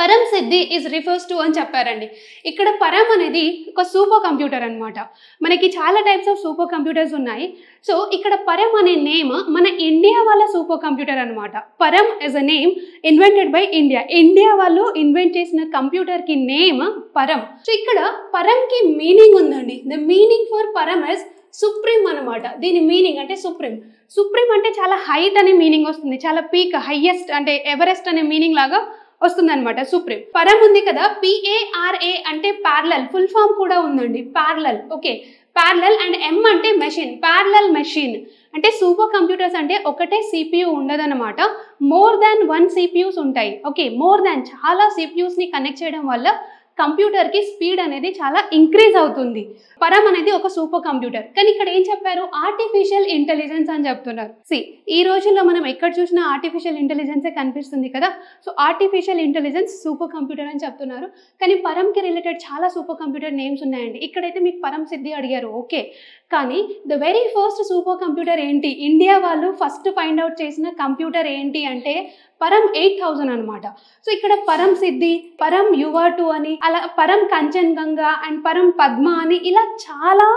పరం సిద్ధి is refers to అని చెప్పారండి. ఇక్కడ పరం అనేది ఒక సూపర్ కంప్యూటర్ అనమాట. మనకి చాలా టైప్స్ ఆఫ్ సూపర్ కంప్యూటర్స్ ఉన్నాయి. సో ఇక్కడ పరం అనే నేమ్ మన ఇండియా వాళ్ళ సూపర్ కంప్యూటర్ అనమాట. పరం is a name invented by India. India వాళ్ళు ఇన్వెంట్ చేసిన కంప్యూటర్కి నేమ్ పరం. సో ఇక్కడ పరంకి మీనింగ్ ఉందండి. ద మీనింగ్ ఫర్ పరం ఇస్ సుప్రీం అనమాట. దీని మీనింగ్ అంటే సుప్రీం. సుప్రీం అంటే చాలా హైట్ అనే మీనింగ్ వస్తుంది, చాలా పీక్, హైయెస్ట్ అంటే ఎవరెస్ట్ అనే మీనింగ్ లాగా వస్తుంది అనమాట సుప్రీం. పరం ఉంది కదా, PARA అంటే ప్యారలల్, ఫుల్ ఫామ్ కూడా ఉందండి, parallel. Okay, parallel. And M అంటే మెషిన్, ప్యారలల్ మెషిన్. అంటే సూపర్ కంప్యూటర్స్ అంటే ఒకటే CPU ఉండదన్నమాట, మోర్ దాన్ 1 CPUs ఉంటాయి. ఓకే, మోర్ దాన్ చాలా CPUsని కనెక్ట్ చేయడం వల్ల కంప్యూటర్కి స్పీడ్ అనేది చాలా ఇంక్రీజ్ అవుతుంది. పరం అనేది ఒక సూపర్ కంప్యూటర్. కానీ ఇక్కడ ఏం చెప్పారు, ఆర్టిఫిషియల్ ఇంటెలిజెన్స్ అని చెప్తున్నారు. ఈ రోజుల్లో మనం ఎక్కడ చూసినా ఆర్టిఫిషియల్ ఇంటెలిజెన్సే కనిపిస్తుంది కదా. So artificial intelligence super computer అని చెప్తున్నారు. కానీ పరంకి రిలేటెడ్ చాలా సూపర్ కంప్యూటర్ నేమ్స్ ఉన్నాయండి. ఇక్కడైతే మీకు పరం సిద్ధి అడిగారు, ఓకే. కానీ the very first super computer ఏంటి, ఇండియా వాళ్ళు ఫస్ట్ ఫైండ్ అవుట్ చేసిన కంప్యూటర్ ఏంటి అంటే పరం 8000 అనమాట. సో ఇక్కడ పరం సిద్ధి, పరం యువ2 అని, అలా పరం కంచన్గంగా అండ్ పరం పద్మ అని ఇలా చాలా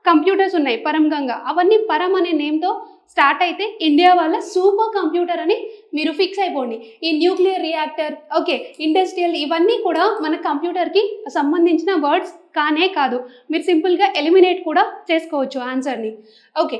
కంప్యూటర్స్ ఉన్నాయి. పరం గంగా, అవన్నీ పరం అనే నేమ్తో స్టార్ట్ అయితే ఇండియా వాళ్ళ సూపర్ కంప్యూటర్ అని మీరు ఫిక్స్ అయిపోండి. ఈ న్యూక్లియర్ రియాక్టర్, ఓకే, ఇండస్ట్రియల్, ఇవన్నీ కూడా మన కంప్యూటర్కి సంబంధించిన వర్డ్స్ కానే కాదు. మీరు సింపుల్గా ఎలిమినేట్ కూడా చేసుకోవచ్చు ఆన్సర్ని. ఓకే.